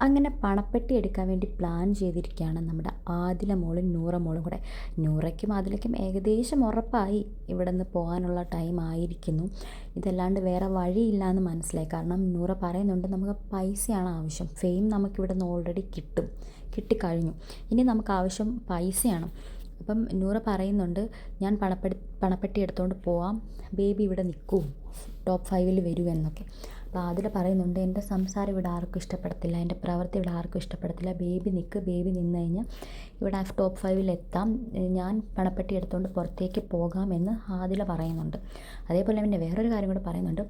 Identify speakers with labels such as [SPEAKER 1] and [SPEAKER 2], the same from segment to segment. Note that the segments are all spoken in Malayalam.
[SPEAKER 1] അങ്ങനെ പണപ്പെട്ടി എടുക്കാൻ വേണ്ടി പ്ലാൻ ചെയ്തിരിക്കുകയാണ് നമ്മുടെ ആദില മോളും നൂറ മോളും കൂടെ. നൂറയ്ക്കും ആദിലയ്ക്കും ഏകദേശം ഉറപ്പായി ഇവിടെ നിന്ന് പോകാനുള്ള ടൈം ആയിരിക്കുന്നു. ഇതല്ലാണ്ട് വേറെ വഴിയില്ല എന്ന് മനസ്സിലായി. കാരണം നൂറ പറയുന്നുണ്ട് നമുക്ക് പൈസയാണ് ആവശ്യം, ഫെയിം നമുക്കിവിടെ നിന്ന് ഓൾറെഡി കിട്ടിക്കഴിഞ്ഞു, ഇനി നമുക്ക് ആവശ്യം പൈസയാണ്. അപ്പം നൂറ പറയുന്നുണ്ട് ഞാൻ പണപ്പെട്ടി എടുത്തുകൊണ്ട് പോവാം, ബേബി ഇവിടെ നിൽക്കൂ, ടോപ്പ് 5 വരൂ എന്നൊക്കെ. അപ്പോൾ അതിൽ പറയുന്നുണ്ട് എൻ്റെ സംസാരം ഇവിടെ ആർക്കും ഇഷ്ടപ്പെടത്തില്ല, എൻ്റെ പ്രവൃത്തി ഇവിടെ ആർക്കും ഇഷ്ടപ്പെടത്തില്ല, ബേബി നിൽക്ക്, ബേബി നിന്ന് കഴിഞ്ഞാൽ ഇവിടെ ടോപ്പ് 5 എത്താം, ഞാൻ പണപ്പെട്ടി എടുത്തുകൊണ്ട് പുറത്തേക്ക് പോകാം എന്ന് ആദില പറയുന്നുണ്ട്. അതേപോലെ തന്നെ വേറൊരു കാര്യം കൂടെ പറയുന്നുണ്ട്.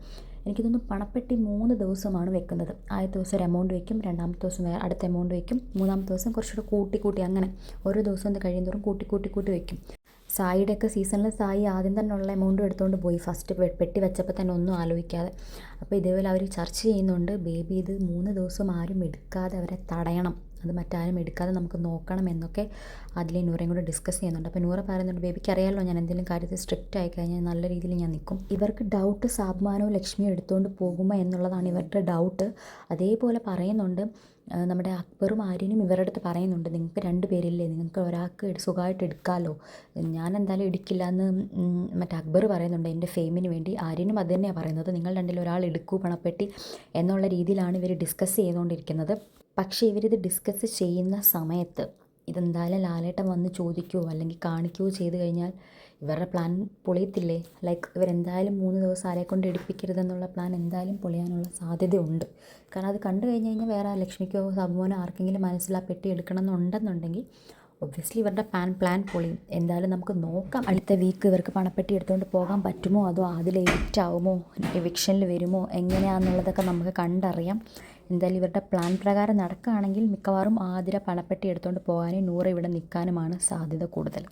[SPEAKER 1] എനിക്ക് തോന്നുന്നു പണപ്പെട്ടി 3 ദിവസമാണ് വെക്കുന്നത്. ആദ്യത്തെ ദിവസം ഒരു എമൗണ്ട് വയ്ക്കും, രണ്ടാമത്തെ ദിവസം വേറെ അടുത്ത എമൗണ്ട് വയ്ക്കും, മൂന്നാമത്തെ ദിവസം കുറച്ചുകൂടെ കൂട്ടി അങ്ങനെ ഓരോ ദിവസം കഴിയുന്തോറും കൂട്ടി വയ്ക്കും. സായിയുടെയൊക്കെ സീസണിൽ സായി ആദ്യം തന്നെ ഉള്ള എമൗണ്ടും എടുത്തുകൊണ്ട് പോയി, ഫസ്റ്റ് പെട്ടി വെച്ചപ്പോൾ തന്നെ ഒന്നും ആലോചിക്കാതെ. അപ്പോൾ ഇതേപോലെ അവർ ചർച്ച ചെയ്യുന്നുണ്ട്, ബേബി ഇത് 3 ദിവസം ആരും എടുക്കാതെ അവരെ തടയണം, അത് മറ്റാരും എടുക്കാതെ നമുക്ക് നോക്കണം എന്നൊക്കെ അതിലെ നൂറയും കൂടെ ഡിസ്കസ് ചെയ്യുന്നുണ്ട്. അപ്പോൾ നൂറ പറയുന്നുണ്ട് ബേബിക്ക് അറിയാമല്ലോ ഞാൻ എന്തെങ്കിലും കാര്യത്തിൽ സ്ട്രിക്റ്റ് ആയി കഴിഞ്ഞാൽ നല്ല രീതിയിൽ ഞാൻ നിൽക്കും. ഇവർക്ക് ഡൗട്ട് സാബ്മാനവും ലക്ഷ്മിയും എടുത്തുകൊണ്ട് പോകുമോ എന്നുള്ളതാണ് ഇവരുടെ ഡൗട്ട്. അതേപോലെ പറയുന്നുണ്ട് നമ്മുടെ അക്ബറും ആര്യനും ഇവരുടെ അടുത്ത് പറയുന്നുണ്ട് നിങ്ങൾക്ക് 2 പേരില്ലേ, നിങ്ങൾക്ക് ഒരാൾക്ക് സുഖമായിട്ട് എടുക്കാമല്ലോ, ഞാൻ എന്തായാലും എടുക്കില്ല എന്ന് മറ്റേ അക്ബർ പറയുന്നുണ്ട് എൻ്റെ ഫെയിമിന് വേണ്ടി. ആര്യനും അത് തന്നെയാണ് പറയുന്നത്, നിങ്ങൾ രണ്ടിൽ ഒരാൾ എടുക്കൂ പണപ്പെട്ടി എന്നുള്ള രീതിയിലാണ് ഇവർ ഡിസ്കസ് ചെയ്തുകൊണ്ടിരിക്കുന്നത്. പക്ഷേ ഇവരിത് ഡിസ്കസ് ചെയ്യുന്ന സമയത്ത് ഇതെന്തായാലും ലാലേട്ടൻ വന്ന് ചോദിക്കുകയോ അല്ലെങ്കിൽ കാണിക്കുകയോ ചെയ്ത് കഴിഞ്ഞാൽ ഇവരുടെ പ്ലാൻ പൊളിയത്തില്ലേ. ലൈക്ക് ഇവരെന്തായാലും 3 ദിവസം ആരെ കൊണ്ട് എടുപ്പിക്കരുതെന്നുള്ള പ്ലാൻ എന്തായാലും പൊളിയാനുള്ള സാധ്യതയുണ്ട്. കാരണം അത് കണ്ടു കഴിഞ്ഞ് കഴിഞ്ഞാൽ വേറെ ലക്ഷ്മിക്കോ സബുമോനോ ആർക്കെങ്കിലും മനസ്സിൽ ആ പെട്ടി എടുക്കണം എന്നുണ്ടെന്നുണ്ടെങ്കിൽ ഒബ്വിയസ്ലി ഇവരുടെ പ്ലാൻ പൊളിയും. എന്തായാലും നമുക്ക് നോക്കാം അടുത്ത വീക്ക് ഇവർക്ക് പണപ്പെട്ടി എടുത്തുകൊണ്ട് പോകാൻ പറ്റുമോ, അതോ അതിൽ എവിക്റ്റ് ആവുമോ, എവിക്ഷനിൽ വരുമോ, എങ്ങനെയാണെന്നുള്ളതൊക്കെ നമുക്ക് കണ്ടറിയാം. എന്തായാലും ഇവരുടെ പ്ലാൻ പ്രകാരം നടക്കുകയാണെങ്കിൽ മിക്കവാറും ആതിര പണപ്പെട്ടി എടുത്തുകൊണ്ട് പോകാനും നൂറ ഇവിടെ നിൽക്കാനുമാണ് സാധ്യത കൂടുതൽ.